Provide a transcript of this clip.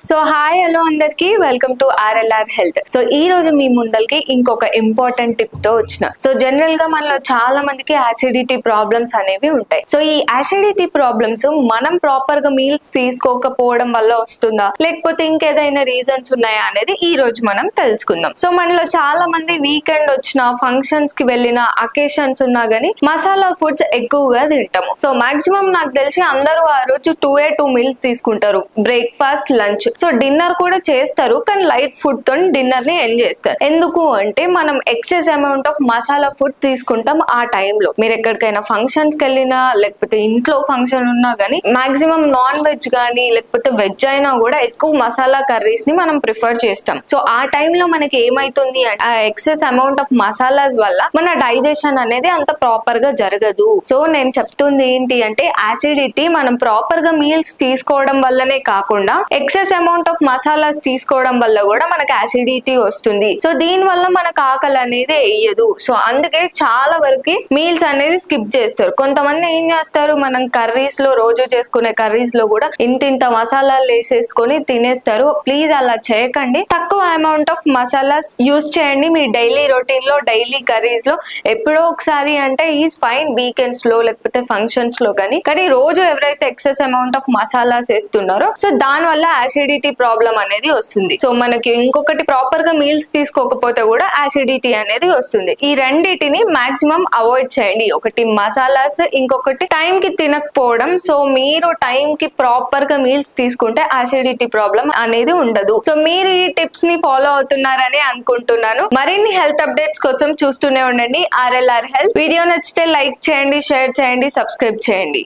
So hi hello అందరికి welcome to RLR health. So ఈ రోజు మీ ముందరికి ఇంకొక ఇంపార్టెంట్ టిప్ తో వచ్చిన. సో జనరల్ గా మనలో చాలా మందికి యాసిడిటీ ప్రాబ్లమ్స్ అనేవి ఉంటాయి. సో ఈ యాసిడిటీ ప్రాబ్లమ్స్ మనం ప్రాపర్ గా మీల్స్ తీసుకోకపోవడం వల్ల వస్తుందా లేకపోతే ఇంకేదైనా రీజన్స్ ఉన్నాయా అనేది ఈ రోజు మనం తెలుసుకుందాం. సో మనలో చాలా మంది వీకెండ్ వచ్చిన ఫంక్షన్స్ కి వెళ్ళిన అకేషన్స్ ఉన్నా గానీ మసాలా ఫుడ్స్ ఎక్కువగా తింటాము. సో మాక్సిమం నాకు తెలిసి అందరూ ఆ రోజు 2 మీల్స్ తీసుకుంటారు, బ్రేక్ఫాస్ట్ లంచ్. సో డిన్నర్ కూడా చేస్తారు కానీ లైట్ ఫుడ్ తో డిన్నర్ ని ఎండ్ చేస్తారు. ఎందుకు అంటే మనం excess amount of masala food తీసుకుంటాం ఆ టైంలో. మీరు ఎక్కడికైనా ఫంక్షన్స్ కి వెళ్ళినా లేకపోతే ఇంట్లో ఫంక్షన్ ఉన్నా గానీ మాక్సిమం నాన్ వెజ్ గానీ లేకపోతే వెజ్ అయినా కూడా ఎక్కువ మసాలా కర్రీస్ ని మనం ప్రిఫర్ చేస్తాం. సో ఆ టైంలో మనకి ఏమైతుంది అంటే ఆ ఎక్సెస్ అమౌంట్ ఆఫ్ మసాలాస్ వల్ల మన డైజెషన్ అనేది అంత ప్రాపర్ గా జరగదు. సో నేను చెప్తుంది ఏంటి అంటే యాసిడిటీ మనం ప్రాపర్ గా మీల్స్ తీసుకోవడం వల్లనే కాకుండా ఎక్సెస్ అమౌంట్ ఆఫ్ మసాలాస్ తీసుకోవడం వల్ల కూడా మనకు యాసిడిటీ వస్తుంది. సో దీని వల్ల మనకు ఆకలి అనేది వేయదు. సో అందుకే చాలా వరకు మీల్స్ అనేది స్కిప్ చేస్తారు. కొంతమంది ఏం చేస్తారు, మనం కర్రీస్ లో రోజు చేసుకునే కర్రీస్ లో కూడా ఇంత మసాలాలు వేసేసుకొని తినేస్తారు. ప్లీజ్ అలా చేయకండి. తక్కువ అమౌంట్ ఆఫ్ మసాలాస్ యూస్ చేయండి మీ డైలీ రొటీన్ లో, డైలీ కర్రీస్ లో. ఎప్పుడో ఒకసారి అంటే ఈజ్ ఫైన్, వీకెండ్స్ లో లేకపోతే ఫంక్షన్స్ లో కానీ రోజు ఎవరైతే ఎక్సెస్ అమౌంట్ ఆఫ్ మసాలాస్ వేస్తున్నారో సో దాని వల్ల యాసిడిటీ ప్రాబ్లం అనేది వస్తుంది. సో మనకి ఇంకొకటి ప్రాపర్ గా మీల్స్ తీసుకోకపోతే కూడా యాసిడిటీ అనేది వస్తుంది. ఈ రెండిటిని మాక్సిమం అవాయిడ్ చేయండి. ఒకటి మసాలాస్, ఇంకొకటి టైం కి తినకపోవడం. సో మీరు టైం కి ప్రాపర్ గా మీల్స్ తీసుకుంటే యాసిడిటీ ప్రాబ్లం అనేది ఉండదు. సో మీరు ఈ టిప్స్ ని ఫాలో అవుతున్నారని అనుకుంటున్నాను. మరిన్ని హెల్త్ అప్డేట్స్ కోసం చూస్తూనే ఉండండి RLR హెల్త్. వీడియో నచ్చితే లైక్ చేయండి, షేర్ చేయండి, సబ్స్క్రైబ్ చేయండి.